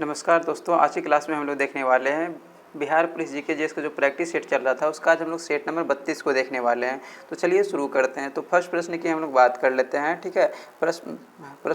नमस्कार दोस्तों, आज की क्लास में हम लोग देखने वाले हैं बिहार पुलिस जीके जीएस का जो प्रैक्टिस सेट चल रहा था उसका आज हम लोग सेट नंबर 32 को देखने वाले हैं। तो चलिए शुरू करते हैं। तो फर्स्ट प्रश्न की हम लोग बात कर लेते हैं, ठीक है। प्रश्न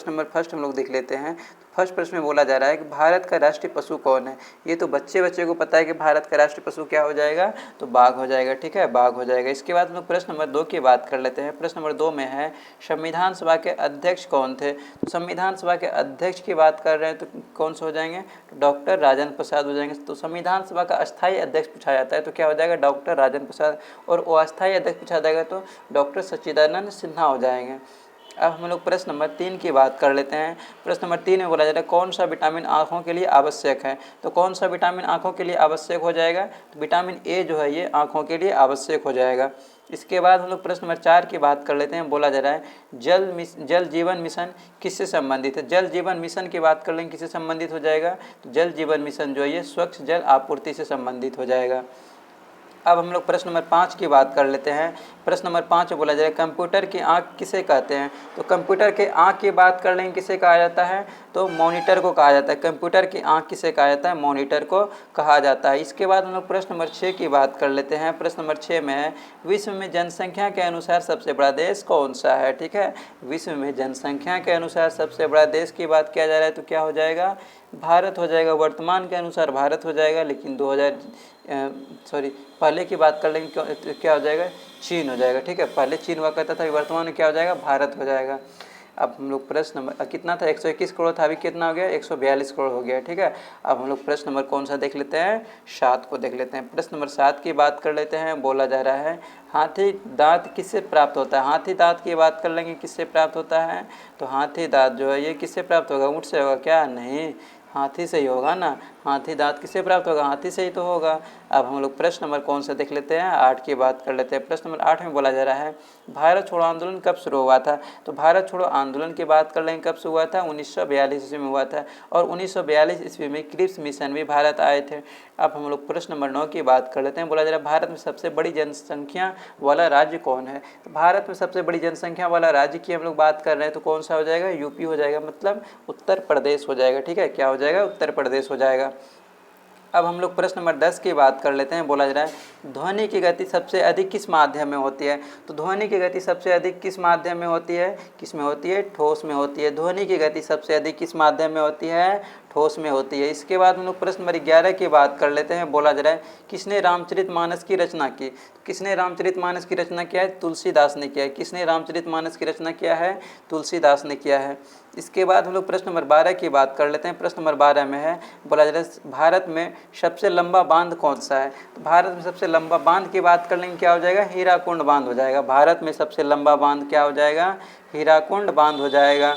नंबर फर्स्ट हम लोग देख लेते हैं। फर्स्ट प्रश्न में बोला जा रहा है कि भारत का राष्ट्रीय पशु कौन है। ये तो बच्चे को पता है कि भारत का राष्ट्रीय पशु क्या हो जाएगा, तो बाघ हो जाएगा, ठीक है, बाघ हो जाएगा। इसके बाद हम लोग प्रश्न नंबर 2 की बात कर लेते हैं। प्रश्न नंबर 2 में है संविधान सभा के अध्यक्ष कौन थे। तो संविधान सभा के अध्यक्ष की बात कर रहे हैं तो कौन से हो जाएंगे, तो डॉक्टर राजेंद्र प्रसाद हो जाएंगे। तो संविधान सभा का अस्थायी अध्यक्ष पूछा जाता है तो क्या हो जाएगा, डॉक्टर राजेंद्र प्रसाद, और अस्थायी अध्यक्ष पूछा जाएगा तो डॉक्टर सच्चिदानंद सिन्हा हो जाएंगे। अब हम लोग प्रश्न नंबर 3 की बात कर लेते हैं। प्रश्न नंबर 3 में बोला जा रहा है कौन सा विटामिन आँखों के लिए आवश्यक है। तो कौन सा विटामिन आँखों के लिए आवश्यक हो जाएगा, तो विटामिन ए जो है ये आँखों के लिए आवश्यक हो जाएगा। इसके बाद हम लोग प्रश्न नंबर 4 की बात कर लेते हैं। बोला जा रहा है जल जीवन मिशन किससे संबंधित है। जल जीवन मिशन की बात कर लेंगे किससे संबंधित हो जाएगा, तो जल जीवन मिशन जो है ये स्वच्छ जल आपूर्ति से संबंधित हो जाएगा। अब हम लोग प्रश्न नंबर 5 की बात कर लेते हैं। प्रश्न नंबर 5 में बोला जाए कंप्यूटर की आँख किसे कहते हैं। तो कंप्यूटर के आँख की बात कर लेंगे किसे कहा जाता है, तो मॉनिटर को कहा जाता है। कंप्यूटर की आँख किसे कहा जाता है, मॉनिटर को कहा जाता है। इसके बाद हम लोग प्रश्न नंबर 6 की बात कर लेते हैं। प्रश्न नंबर 6 में है विश्व में जनसंख्या के अनुसार सबसे बड़ा देश कौन सा है, ठीक है। विश्व में जनसंख्या के अनुसार सबसे बड़ा देश की बात किया जा रहा है तो क्या हो जाएगा, भारत हो जाएगा। वर्तमान के अनुसार भारत हो जाएगा, लेकिन पहले की बात कर लेंगे तो क्या हो जाएगा, चीन हो जाएगा, ठीक है। पहले चीन हुआ करता था, वर्तमान में क्या हो जाएगा, भारत हो जाएगा। अब हम लोग प्रश्न नंबर कितना था, 121 करोड़ था, अभी कितना हो गया, 142 करोड़ हो गया, ठीक है। अब हम लोग प्रश्न नंबर कौन सा देख लेते हैं, 7 को देख लेते हैं। प्रश्न नंबर 7 की बात कर लेते हैं। बोला जा रहा है हाथी दांत किससे प्राप्त होता है। हाथी दांत की बात कर लेंगे किससे प्राप्त होता है, तो हाथी दांत जो है ये किससे प्राप्त होगा, ऊँट से होगा क्या, नहीं, हाथी से ही होगा ना। हाथी दांत किससे प्राप्त होगा, हाथी से ही तो होगा। अब हम लोग प्रश्न नंबर कौन सा देख लेते हैं, 8 की बात कर लेते हैं। प्रश्न नंबर 8 में बोला जा रहा है भारत छोड़ो आंदोलन कब शुरू हुआ था। तो भारत छोड़ो आंदोलन की बात कर लेंगे कब शुरू हुआ था, 1942 ईस्वी में हुआ था, और 1942 ईस्वी में क्रिप्स मिशन भी भारत आए थे। अब हम लोग प्रश्न नंबर 9 की बात कर लेते हैं। बोला जा रहा है भारत में सबसे बड़ी जनसंख्या वाला राज्य कौन है। तो भारत में सबसे बड़ी जनसंख्या वाला राज्य की हम लोग बात कर रहे हैं तो कौन सा हो जाएगा, यूपी हो जाएगा, मतलब उत्तर प्रदेश हो जाएगा, ठीक है। क्या हो जाएगा, उत्तर प्रदेश हो जाएगा। अब हम लोग प्रश्न नंबर 10 की बात कर लेते हैं। बोला जा रहा है ध्वनि की गति सबसे अधिक किस माध्यम में होती है। तो ध्वनि की गति सबसे अधिक किस माध्यम में होती है, किस में होती है, ठोस में होती है। ध्वनि की गति सबसे अधिक किस माध्यम में होती है, ठोस में होती है। इसके बाद हम लोग प्रश्न नंबर 11 की बात कर लेते हैं। बोला जा रहा है किसने रामचरितमानस की रचना की। तो किसने रामचरितमानस की रचना किया है, तुलसीदास ने किया है। किसने रामचरितमानस की रचना किया है, तुलसीदास ने किया है। इसके बाद हम लोग प्रश्न नंबर 12 की बात कर लेते हैं। प्रश्न नंबर 12 में है, बोला जा रहा है भारत में सबसे लंबा बांध कौन सा है। तो भारत में सबसे लंबा बांध की बात कर लेंगे क्या हो जाएगा, हीराकुंड बांध हो जाएगा। भारत में सबसे लंबा बांध क्या हो जाएगा, हीराकुंड बांध हो जाएगा।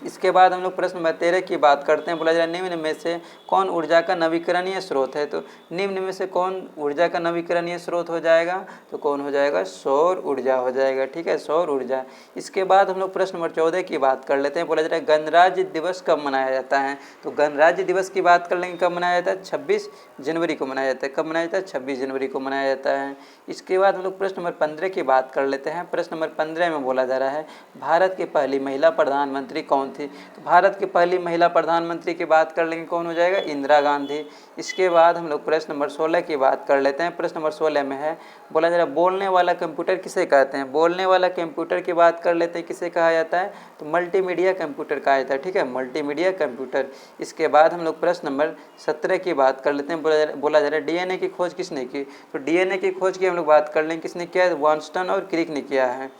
इसके बाद हम लोग प्रश्न नंबर 13 की बात करते हैं। बोला जा रहा है निम्न में से कौन ऊर्जा का नवीकरणीय स्रोत है। तो निम्न में से कौन ऊर्जा का नवीकरणीय स्रोत हो जाएगा, तो कौन हो जाएगा, सौर ऊर्जा हो जाएगा, ठीक है, सौर ऊर्जा। इसके बाद हम लोग प्रश्न नंबर 14 की बात कर लेते हैं। बोला जा रहा है गणराज्य दिवस कब मनाया जाता है। तो गणराज्य दिवस की बात कर लेंगे कब मनाया जाता है, 26 जनवरी को मनाया जाता है। कब मनाया जाता है, 26 जनवरी को मनाया जाता है। इसके बाद हम लोग प्रश्न नंबर 15 की बात कर लेते हैं। प्रश्न नंबर 15 में बोला जा रहा है भारत की पहली महिला प्रधानमंत्री कौन थी। तो भारत की पहली महिला प्रधानमंत्री की बात कर लेंगे कौन हो जाएगा, इंदिरा गांधी। इसके बाद हम लोग प्रश्न नंबर 16 की बात कर लेते हैं। प्रश्न नंबर 16 में है, बोला जा रहा है बोलने वाला कंप्यूटर किसे कहते हैं। बोलने वाला कंप्यूटर की बात कर लेते हैं किसे कहा जाता है, तो मल्टीमीडिया कंप्यूटर कहा जाता है, ठीक है, मल्टीमीडिया कंप्यूटर। इसके बाद हम लोग प्रश्न नंबर 17 की बात कर लेते हैं। बोला जा रहा है डीएनए की खोज किसने की। तो डीएनए की खोज की हम लोग बात कर लेंगे किसने किया है, वाटसन और क्रिक ने किया है।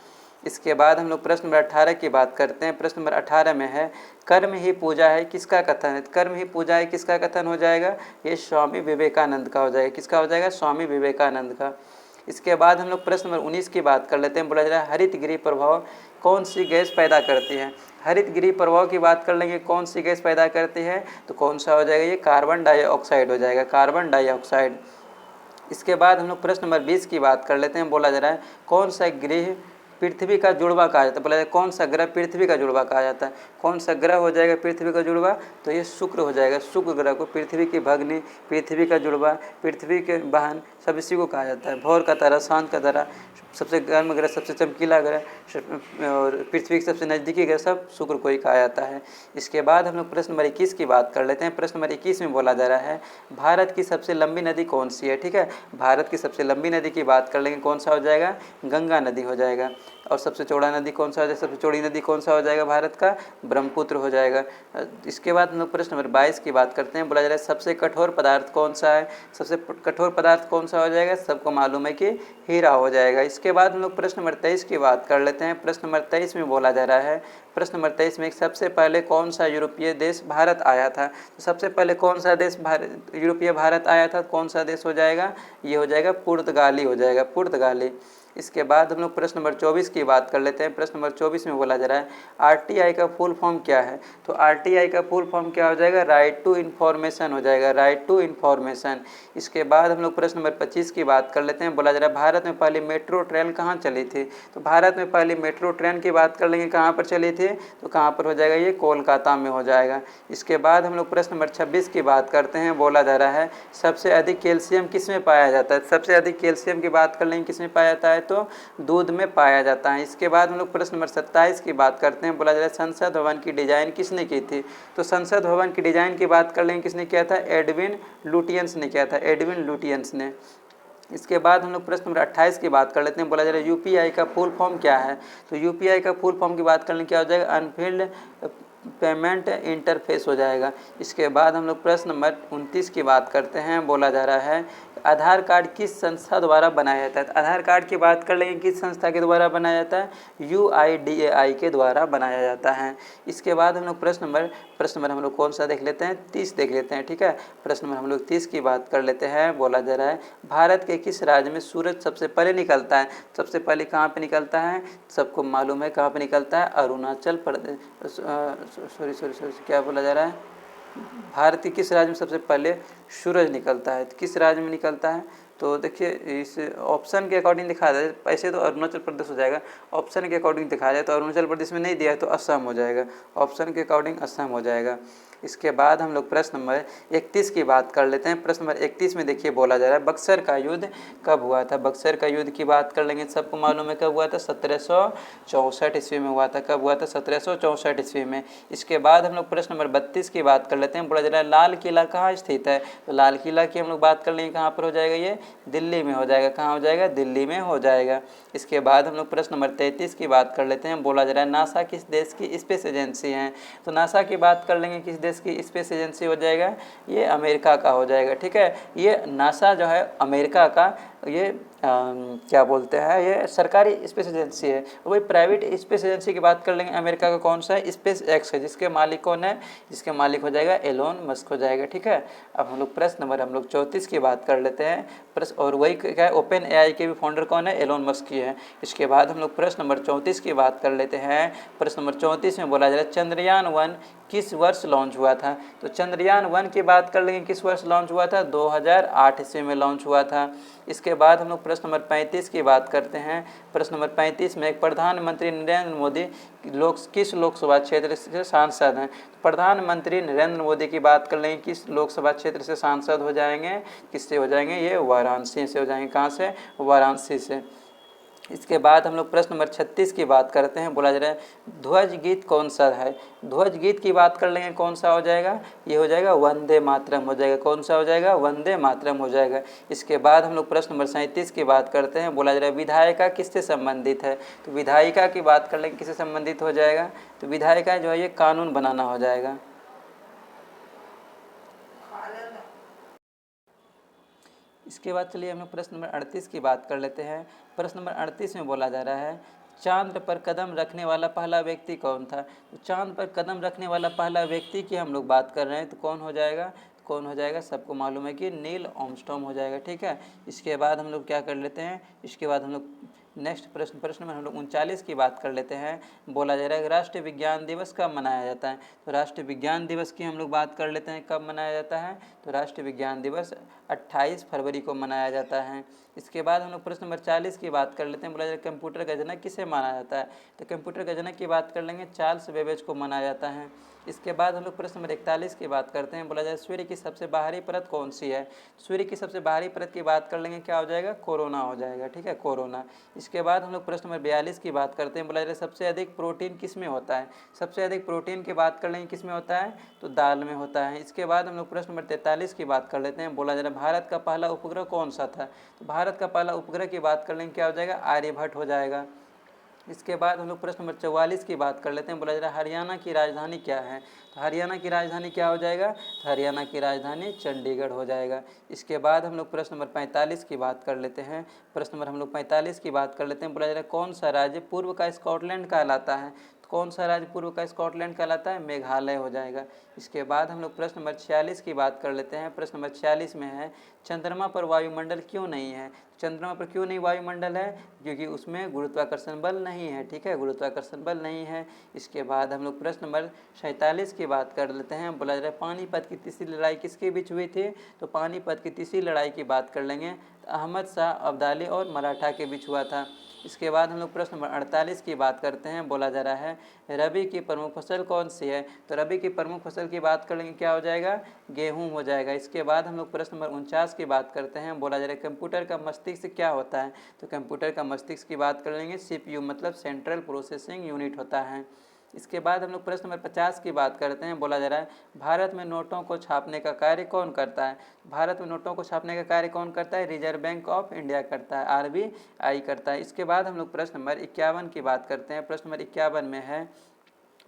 इसके बाद हम लोग प्रश्न नंबर 18 की बात करते हैं। प्रश्न नंबर 18 में है कर्म ही पूजा है किसका कथन है। कर्म ही पूजा है किसका कथन हो जाएगा, ये स्वामी विवेकानंद का हो जाएगा। किसका हो जाएगा, स्वामी विवेकानंद का। इसके बाद हम लोग प्रश्न नंबर 19 की बात कर लेते हैं। बोला जा रहा है हरित गृह प्रभाव कौन सी गैस पैदा करती है। हरित गृह प्रभाव की बात कर लेंगे कौन सी गैस पैदा करती है, तो कौन सा हो जाएगा, ये कार्बन डाइऑक्साइड हो जाएगा, कार्बन डाइऑक्साइड। इसके बाद हम लोग प्रश्न नंबर 20 की बात कर लेते हैं। बोला जा रहा है कौन सा ग्रह पृथ्वी का जुड़वा कहा जाता है। बोला जाए कौन सा ग्रह पृथ्वी का जुड़वा कहा जाता है। कौन सा ग्रह हो जाएगा पृथ्वी का जुड़वा, तो ये शुक्र हो जाएगा। शुक्र ग्रह को पृथ्वी की भग्नी, पृथ्वी का जुड़वा, पृथ्वी के बहन, सब इसी को कहा जाता है। भोर का तारा, शांत का तारा, सबसे गर्म ग्रह, सबसे चमकीला ग्रह और पृथ्वी के सबसे नज़दीकी ग्रह सब शुक्र को ही कहा जाता है। इसके बाद हम लोग प्रश्न नंबर 21 की बात कर लेते हैं। प्रश्न नंबर 21 में बोला जा रहा है भारत की सबसे लंबी नदी कौन सी है। ठीक है, भारत की सबसे लंबी नदी की बात कर लेंगे, कौन सा हो जाएगा, गंगा नदी हो जाएगा। और सबसे चौड़ा नदी कौन सा हो जाएगा, सबसे चौड़ी नदी कौन सा हो जाएगा भारत का, ब्रह्मपुत्र हो जाएगा। इसके बाद हम लोग प्रश्न नंबर 22 की बात करते हैं। बोला जा रहा है सबसे कठोर पदार्थ कौन सा है, सबसे कठोर पदार्थ कौन सा हो जाएगा, सबको मालूम है कि हीरा हो जाएगा। इसके बाद हम लोग प्रश्न नंबर 23 की बात कर लेते हैं। प्रश्न नंबर 23 में बोला जा रहा है, प्रश्न नंबर 23 में सबसे पहले कौन सा यूरोपीय देश भारत आया था। तो सबसे पहले कौन सा देश यूरोपीय भारत आया था, कौन सा देश हो जाएगा, ये हो जाएगा पुर्तगाली हो जाएगा, पुर्तगाली। इसके बाद हम लोग प्रश्न नंबर 24 की बात कर लेते हैं। प्रश्न नंबर 24 में बोला जा रहा है आरटीआई का फुल फॉर्म क्या है। तो आरटीआई का फुल फॉर्म क्या हो जाएगा, राइट टू इन्फॉर्मेशन हो जाएगा, राइट टू इन्फॉर्मेशन। इसके बाद हम लोग प्रश्न नंबर 25 की बात कर लेते हैं। बोला जा रहा है भारत में पहली मेट्रो ट्रेन कहाँ चली थी। तो भारत में पहली मेट्रो ट्रेन की बात कर लेंगे, कहाँ पर चली थी, तो कहाँ पर हो जाएगा, ये कोलकाता में हो जाएगा। इसके बाद हम लोग प्रश्न नंबर 26 की बात करते हैं। बोला जा रहा है सबसे अधिक कैल्शियम किस में पाया जाता है। सबसे अधिक कैल्शियम की बात कर लेंगे, किस में पाया जाता है, तो दूध में पाया जाता है। इसके बाद हम लोग प्रश्न नंबर 27 की बात करते हैं। बोला जा रहा है संसद भवन की डिजाइन किसने की थी। तो संसद भवन की डिजाइन की बात कर लेंगे, किसने किया था, एडविन लुटियंस ने किया था, एडविन लुटियंस ने। इसके बाद हम लोग प्रश्न नंबर 28 की बात कर लेते हैं। बोला जा रहा है यूपीआई का फुल फॉर्म क्या है। तो यूपीआई का फुल फॉर्म की बात करने क्या हो जाएगा, अनफील्ड पेमेंट इंटरफेस हो जाएगा। इसके बाद हम लोग प्रश्न नंबर 29 की बात करते हैं। बोला जा रहा है आधार कार्ड किस संस्था द्वारा बनाया जाता है। आधार कार्ड की बात कर लेंगे, किस संस्था के द्वारा बनाया जाता है, UIDAI के द्वारा बनाया जाता है। इसके बाद हम लोग प्रश्न नंबर हम लोग कौन सा देख लेते हैं, 30 देख लेते हैं। ठीक है, प्रश्न नंबर हम लोग 30 की बात कर लेते हैं। बोला जा रहा है भारत के किस राज्य में सूरज सबसे पहले निकलता है। सबसे पहले कहाँ पे निकलता है, सबको मालूम है कहाँ पे निकलता है, अरुणाचल प्रदेश, सॉरी क्या बोला जा रहा है, भारत के किस राज्य में सबसे पहले सूरज निकलता है, किस राज्य में निकलता है। तो देखिए इस ऑप्शन के अकॉर्डिंग दिखाया जाए, ऐसे तो अरुणाचल प्रदेश हो जाएगा, ऑप्शन के अकॉर्डिंग दिखाया जाए तो अरुणाचल प्रदेश में नहीं दिया है तो असम हो जाएगा, ऑप्शन के अकॉर्डिंग असम हो जाएगा। इसके बाद हम लोग प्रश्न नंबर 31 की बात कर लेते हैं। प्रश्न नंबर 31 में देखिए बोला जा रहा है बक्सर का युद्ध कब हुआ था। बक्सर का युद्ध की बात कर लेंगे, सबको मालूम है कब हुआ था, 1764 ईस्वी में हुआ था। कब हुआ था, 1764 ईस्वी में। इसके बाद हम लोग प्रश्न नंबर 32 की बात कर लेते हैं। बोला जा रहा है लाल किला कहाँ स्थित है। तो लाल किला की हम लोग बात कर लेंगे, कहाँ पर हो जाएगा, ये दिल्ली में हो जाएगा। कहाँ हो जाएगा, दिल्ली में हो जाएगा। इसके बाद हम लोग प्रश्न नंबर 33 की बात कर लेते हैं। बोला जा रहा है नासा किस देश की स्पेस एजेंसी है। तो नासा की बात कर लेंगे, किस देश की स्पेस एजेंसी हो जाएगा, ये अमेरिका का हो जाएगा। ठीक है, ये नासा जो है अमेरिका का, ये क्या बोलते हैं, ये सरकारी स्पेस एजेंसी है। वही प्राइवेट स्पेस एजेंसी की बात कर लेंगे, अमेरिका का कौन सा है, स्पेस एक्स है, जिसके मालिक कौन है, जिसके मालिक हो जाएगा एलोन मस्क हो जाएगा। ठीक है, अब हम लोग प्रश्न नंबर हम लोग 34 की बात कर लेते हैं। प्रश्न और वही क्या है, ओपन एआई के भी फाउंडर कौन है, एलोन मस्क ही है। इसके बाद हम लोग प्रश्न नंबर 34 की बात कर लेते हैं। प्रश्न नंबर 34 में बोला जा रहा है चंद्रयान 1 किस वर्ष लॉन्च हुआ था। तो चंद्रयान 1 की बात कर लेंगे, किस वर्ष लॉन्च हुआ था, 2008 ईस्वी में लॉन्च हुआ था। इसके बाद हम लोग प्रश्न नंबर 35 की बात करते हैं। प्रश्न नंबर 35 में प्रधानमंत्री नरेंद्र मोदी किस लोकसभा क्षेत्र से सांसद हैं। तो प्रधानमंत्री नरेंद्र मोदी की बात कर लेंगे, किस लोकसभा क्षेत्र से सांसद हो जाएंगे, किससे हो जाएंगे, ये वाराणसी से हो जाएंगे। कहाँ से, वाराणसी से। इसके बाद हम लोग प्रश्न नंबर 36 की बात करते हैं। बोला जा रहा है ध्वज गीत कौन सा है। ध्वज गीत की बात कर लेंगे, कौन सा हो जाएगा, ये हो जाएगा वंदे मातरम हो जाएगा। कौन सा हो जाएगा, वंदे मातरम हो जाएगा। इसके बाद हम लोग प्रश्न नंबर 37 की बात करते हैं। बोला जा रहा है विधायिका किससे संबंधित है। तो विधायिका की बात कर लेंगे, किससे संबंधित हो जाएगा, तो विधायिका जो है ये कानून बनाना हो जाएगा। इसके बाद चलिए हम लोग प्रश्न नंबर 38 की बात कर लेते हैं। प्रश्न नंबर 38 में बोला जा रहा है चांद पर कदम रखने वाला पहला व्यक्ति कौन था। तो चांद पर कदम रखने वाला पहला व्यक्ति की हम लोग बात कर रहे हैं, तो कौन हो जाएगा, कौन हो जाएगा, सबको मालूम है कि नील आर्मस्ट्रांग हो जाएगा। ठीक है, इसके बाद हम लोग क्या कर लेते हैं, इसके बाद हम लोग नेक्स्ट प्रश्न में हम लोग 39 की बात कर लेते हैं। बोला जा रहा है राष्ट्रीय विज्ञान दिवस कब मनाया जाता है। तो राष्ट्रीय विज्ञान दिवस की हम लोग बात कर लेते हैं, कब मनाया जाता है, तो राष्ट्रीय विज्ञान दिवस 28 फरवरी को मनाया जाता है। इसके बाद हम लोग प्रश्न नंबर 40 की बात कर लेते हैं। बोला जा रहा है कंप्यूटर का जनक किसे माना जाता है। तो कंप्यूटर का जनक की बात कर लेंगे, चार्ल्स बेबेज को माना जाता है। इसके बाद हम लोग प्रश्न नंबर 41 की बात करते हैं। बोला जाए सूर्य की सबसे बाहरी परत कौन सी है? सूर्य की सबसे बाहरी परत की बात कर लेंगे, क्या हो जाएगा? कोरोना हो जाएगा, ठीक है, कोरोना। इसके बाद हम लोग प्रश्न नंबर 42 की बात करते हैं। बोला जाए सबसे अधिक प्रोटीन किस में होता है? सबसे अधिक प्रोटीन की बात कर लेंगे, किस में होता है? तो दाल में होता है। इसके बाद हम लोग प्रश्न नंबर 43 की बात कर लेते हैं। बोला जा रहा है भारत का पहला उपग्रह कौन सा था? तो भारत का पहला उपग्रह की बात कर लेंगे, क्या हो जाएगा? आर्यभट्ट हो जाएगा। इसके बाद हम लोग प्रश्न नंबर 44 की बात कर लेते हैं। बोला जा रहा है हरियाणा की राजधानी क्या है? तो हरियाणा की राजधानी क्या हो जाएगा? तो हरियाणा की राजधानी चंडीगढ़ हो जाएगा। इसके बाद हम लोग प्रश्न नंबर 45 की बात कर लेते हैं। प्रश्न नंबर हम लोग 45 की बात कर लेते हैं। बोला जा रहा है कौन सा राज्य पूर्व का स्कॉटलैंड कहलाता है? तो कौन सा राज्य पूर्व का स्कॉटलैंड कहलाता है? मेघालय हो जाएगा। इसके बाद हम लोग प्रश्न नंबर 46 की बात कर लेते हैं। प्रश्न नंबर 46 में है चंद्रमा पर वायुमंडल क्यों नहीं है? चंद्रमा पर क्यों नहीं वायुमंडल है? क्योंकि उसमें गुरुत्वाकर्षण बल नहीं है, ठीक है, गुरुत्वाकर्षण बल नहीं है। इसके बाद हम लोग प्रश्न नंबर 47 की बात कर लेते हैं। बोला जा रहा है पानीपत की तीसरी लड़ाई किसके बीच हुई थी? तो पानीपत की तीसरी लड़ाई की बात कर लेंगे, तो अहमद शाह अब्दाली और मराठा के बीच हुआ था। इसके बाद हम लोग प्रश्न नंबर 48 की बात करते हैं। बोला जा रहा है रबी की प्रमुख फसल कौन सी है? तो रबी की प्रमुख फसल की बात कर लेंगे, क्या हो जाएगा? गेहूं हो जाएगा। इसके बाद हम लोग प्रश्न नंबर 49 की बात करते हैं। बोला जा रहा है कंप्यूटर का मस्तिष्क क्या होता है? तो कंप्यूटर का मस्तिष्क की बात कर लेंगे, CPU मतलब सेंट्रल प्रोसेसिंग यूनिट होता है। इसके बाद हम लोग प्रश्न नंबर 50 की बात करते हैं। बोला जा रहा है भारत में नोटों को छापने का कार्य कौन करता है? भारत में नोटों को छापने का कार्य कौन करता है? रिजर्व बैंक ऑफ इंडिया करता है, RBI करता है। इसके बाद हम लोग प्रश्न नंबर 51 की बात करते हैं। प्रश्न नंबर 51 में है,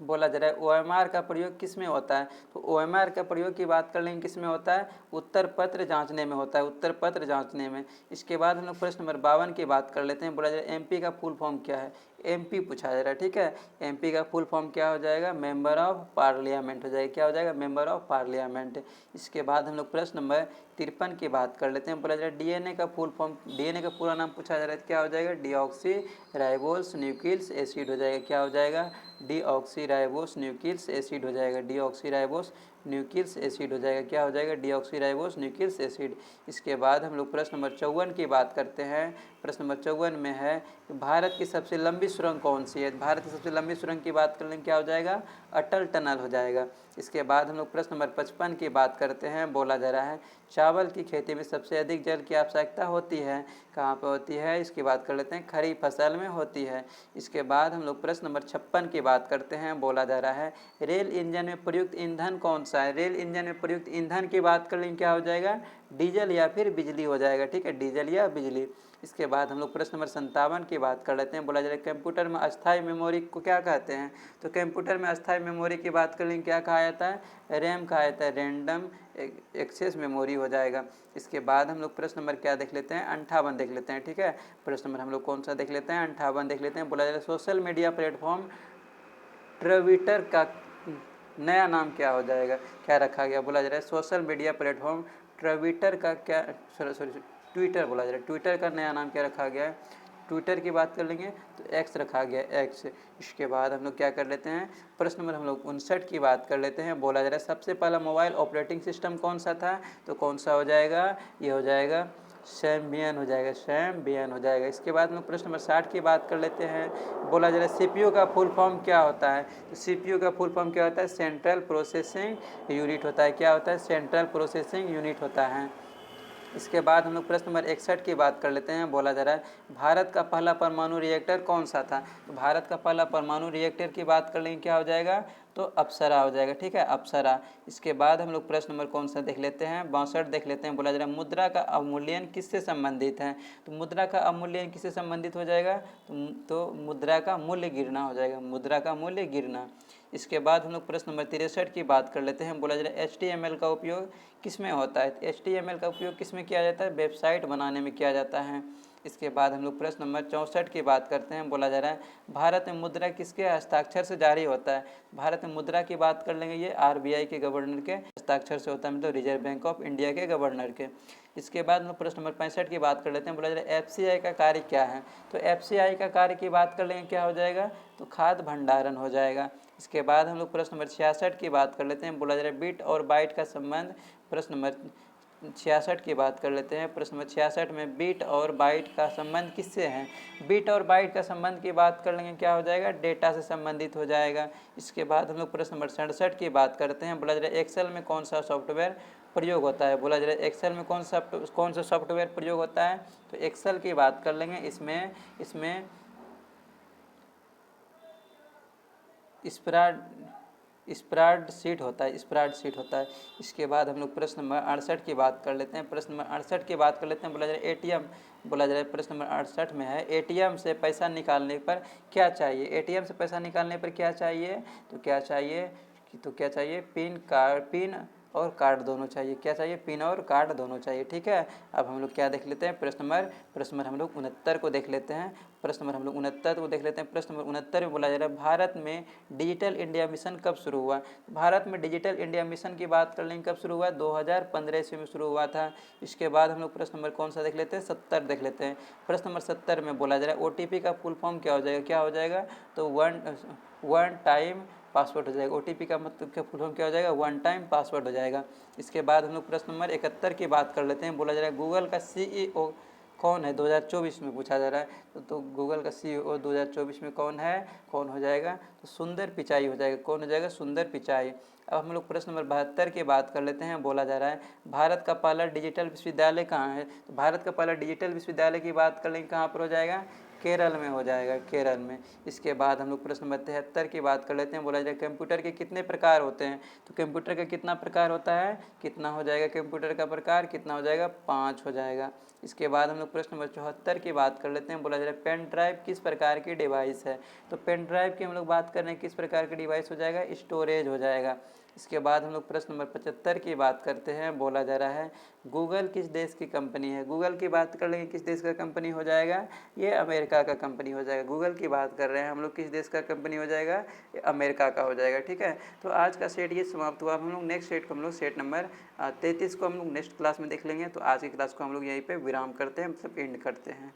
बोला जा रहा है OMR का प्रयोग किस में होता है? तो OMR का प्रयोग की बात कर लेंगे, किस में होता है? उत्तर पत्र जांचने में होता है, उत्तर पत्र जांचने में। इसके बाद हम लोग प्रश्न नंबर 52 की बात कर लेते हैं। बोला जा रहा है MP का फुल फॉर्म क्या है? MP पूछा जा रहा है, ठीक है। MP का फुल फॉर्म क्या हो जाएगा? मेंबर ऑफ पार्लियामेंट हो जाएगा, क्या हो जाएगा? Member of parliament. इसके बाद हम लोग प्रश्न नंबर 53 की बात कर लेते हैं। बोला जा रहा है DNA का फुल फॉर्म, DNA का पूरा नाम पूछा जा रहा है, क्या हो जाएगा? डीऑक्सी राइबोस न्यूक्लिक एसिड हो जाएगा, क्या हो जाएगा? डीऑक्सीराइबोस न्यूक्लिक एसिड हो जाएगा, डीऑक्सीराइबोस न्यूक्लिक एसिड हो जाएगा, क्या हो जाएगा? Deoxyribose nucleic acid. इसके बाद हम लोग प्रश्न नंबर 54 की बात करते हैं। प्रश्न नंबर 54 में है भारत की सबसे लंबी सुरंग कौन सी है? भारत की सबसे लंबी सुरंग की बात कर लें, क्या हो जाएगा? अटल टनल हो जाएगा। इसके बाद हम लोग प्रश्न नंबर 55 की बात करते हैं। बोला जा रहा है चावल की खेती में सबसे अधिक जल की आवश्यकता होती है, कहाँ पर होती है? इसकी बात कर लेते हैं, खरीफ फसल में होती है। इसके बाद हम लोग प्रश्न नंबर 56 की बात करते हैं। बोला जा रहा है रेल इंजन में प्रयुक्त ईंधन कौन सा है? रेल इंजन में प्रयुक्त ईंधन की बात कर लेंगे, क्या हो जाएगा? डीजल या फिर बिजली हो जाएगा, ठीक है, डीजल या बिजली। इसके बाद हम लोग प्रश्न नंबर 57 की बात कर लेते हैं। बोला जा रहा है कंप्यूटर में अस्थायी मेमोरी को क्या कहते हैं? तो कंप्यूटर में अस्थायी मेमोरी की बात कर लेंगे, क्या कहा जाता है? रैम कहा जाता है, रैंडम एक्सेस मेमोरी हो जाएगा। इसके बाद हम लोग प्रश्न नंबर क्या देख लेते हैं? 58 देख लेते हैं, ठीक है। प्रश्न नंबर हम लोग कौन सा देख लेते हैं? 58 देख लेते हैं। बोला जा रहा है सोशल मीडिया प्लेटफॉर्म ट्विटर का नया नाम क्या हो जाएगा, क्या रखा गया? बोला जा रहा है सोशल मीडिया प्लेटफॉर्म ट्विटर का क्या, सॉरी ट्विटर बोला जा रहा है, ट्विटर का नया नाम क्या रखा गया है? ट्विटर की बात कर लेंगे तो एक्स रखा गया, एक्स। इसके बाद हम लोग क्या कर लेते हैं? प्रश्न नंबर हम लोग 59 की बात कर लेते हैं। बोला जा रहा है सबसे पहला मोबाइल ऑपरेटिंग सिस्टम कौन सा था? तो कौन सा हो जाएगा? ये हो जाएगा सैम्बियन हो जाएगा, सैम्बियन हो जाएगा। इसके बाद में प्रश्न नंबर 60 की बात कर लेते हैं। बोला जा रहा है CPU का फुल फॉर्म क्या होता है? तो CPU का फुल फॉर्म क्या होता है? सेंट्रल प्रोसेसिंग यूनिट होता है, क्या होता है? सेंट्रल प्रोसेसिंग यूनिट होता है। इसके बाद हम लोग प्रश्न नंबर 61 की बात कर लेते हैं। बोला जा रहा है भारत का पहला परमाणु रिएक्टर कौन सा था? तो भारत का पहला परमाणु रिएक्टर की बात कर लेंगे, क्या हो जाएगा? तो अप्सरा हो जाएगा, ठीक है, अप्सरा। इसके बाद हम लोग प्रश्न नंबर कौन सा देख लेते हैं? 62 देख लेते हैं। बोला जा रहा है मुद्रा का अवमूल्यन किससे संबंधित है? तो मुद्रा का अवमूल्यन किससे संबंधित हो जाएगा? तो मुद्रा का मूल्य गिरना हो जाएगा, मुद्रा का मूल्य गिरना। इसके बाद हम लोग प्रश्न नंबर 63 की बात कर लेते हैं। बोला जा रहा है HTML का उपयोग किस में होता है? HTML का उपयोग किस में किया जाता है? वेबसाइट बनाने में किया जाता है। इसके बाद हम लोग प्रश्न नंबर 64 की बात करते हैं। बोला जा रहा है भारत में मुद्रा किसके हस्ताक्षर से जारी होता है? भारत में मुद्रा की बात कर लेंगे, ये RBI के गवर्नर के हस्ताक्षर से होता है, मतलब रिजर्व बैंक ऑफ इंडिया के गवर्नर के। इसके बाद हम प्रश्न नंबर 65 की बात कर लेते हैं। बोला जा रहा है FCI का कार्य क्या है? तो FCI का कार्य की बात कर लेंगे, क्या हो जाएगा? तो खाद्य भंडारण हो जाएगा। इसके बाद हम लोग प्रश्न नंबर 66 की बात कर लेते हैं। बोला जा रहा है बिट और बाइट का संबंध, प्रश्न नंबर 66 की बात कर लेते हैं। प्रश्न नंबर 66 में बिट और बाइट का संबंध किससे है? बिट और बाइट का संबंध की बात कर लेंगे, क्या हो जाएगा? डेटा से संबंधित हो जाएगा। इसके बाद हम लोग प्रश्न नंबर 67 की बात करते हैं। बोला जा रहा है एक्सेल में कौन सा सॉफ्टवेयर प्रयोग होता है? बोला जा रहा है एक्सेल में कौन सा सॉफ्टवेयर प्रयोग होता है? तो एक्सेल की बात कर लेंगे। इसमें स्प्रेडशीट होता है। इसके बाद हम लोग प्रश्न नंबर 68 की बात कर लेते हैं। प्रश्न नंबर 68 की बात कर लेते हैं। बोला जा रहा है एटीएम, बोला जा रहा है प्रश्न नंबर 68 में है एटीएम से पैसा निकालने पर क्या चाहिए? एटीएम से पैसा निकालने पर क्या चाहिए? तो क्या चाहिए? पिन और कार्ड दोनों चाहिए। क्या चाहिए? पिन और कार्ड दोनों चाहिए। ठीक है, अब हम लोग क्या देख लेते हैं? प्रश्न नंबर हम लोग 69 को देख लेते हैं। प्रश्न नंबर हम लोग 69 को देख लेते हैं। प्रश्न नंबर 69 में बोला जा रहा है भारत में डिजिटल इंडिया मिशन कब शुरू हुआ? भारत में डिजिटल इंडिया मिशन की बात कर लेंगे, कब शुरू हुआ? 2015 ईस्वी में शुरू हुआ था। इसके बाद हम लोग प्रश्न नंबर कौन सा देख लेते हैं? 70 देख लेते हैं। प्रश्न नंबर 70 में बोला जा रहा है ओटीपी का फुल फॉर्म क्या हो जाएगा? तो वन टाइम पासवर्ड हो जाएगा। ओटीपी का मतलब क्या फुल फॉर्म क्या हो जाएगा? वन टाइम पासवर्ड हो जाएगा। इसके बाद हम लोग प्रश्न नंबर 71 की बात कर लेते हैं। बोला जा रहा है गूगल का सीईओ कौन है? 2024 में पूछा जा रहा है। तो गूगल का सीईओ 2024 में कौन है? कौन हो जाएगा? तो सुंदर पिचाई हो जाएगा। कौन हो जाएगा? सुंदर पिचाई। अब हम लोग प्रश्न नंबर 72 की बात कर लेते हैं। बोला जा रहा है भारत का पहला डिजिटल विश्वविद्यालय कहाँ है? तो भारत का पहला डिजिटल विश्वविद्यालय की बात कर लेंगे, कहाँ पर हो जाएगा? केरल में हो जाएगा, केरल में। इसके बाद हम लोग प्रश्न नंबर 73 की बात कर लेते हैं। बोला जाए कंप्यूटर के कितने प्रकार होते हैं? तो कंप्यूटर का कितना प्रकार होता है? कितना हो जाएगा कंप्यूटर का प्रकार? कितना हो जाएगा? 5 हो जाएगा। इसके बाद हम लोग प्रश्न नंबर 74 की बात कर लेते हैं। बोला जा रहा है पेन ड्राइव किस प्रकार की डिवाइस है? तो पेन ड्राइव की हम लोग बात कर रहे हैं, किस प्रकार की डिवाइस हो जाएगा? स्टोरेज हो जाएगा। इसके बाद हम लोग प्रश्न नंबर 75 की बात करते हैं। बोला जा रहा है गूगल किस देश की कंपनी है? गूगल की बात कर लेंगे, किस देश का कंपनी हो जाएगा? ये अमेरिका का कंपनी हो जाएगा। गूगल की बात कर रहे हैं हम लोग, किस देश का कंपनी हो जाएगा? ये अमेरिका का हो जाएगा। ठीक है, तो आज का सेट ये समाप्त हुआ। अब हम लोग नेक्स्ट सेट को हम लोग सेट नंबर 33 को हम लोग नेक्स्ट क्लास में देख लेंगे। तो आज की क्लास को हम लोग यहीं पे विराम करते हैं, मतलब एंड करते हैं।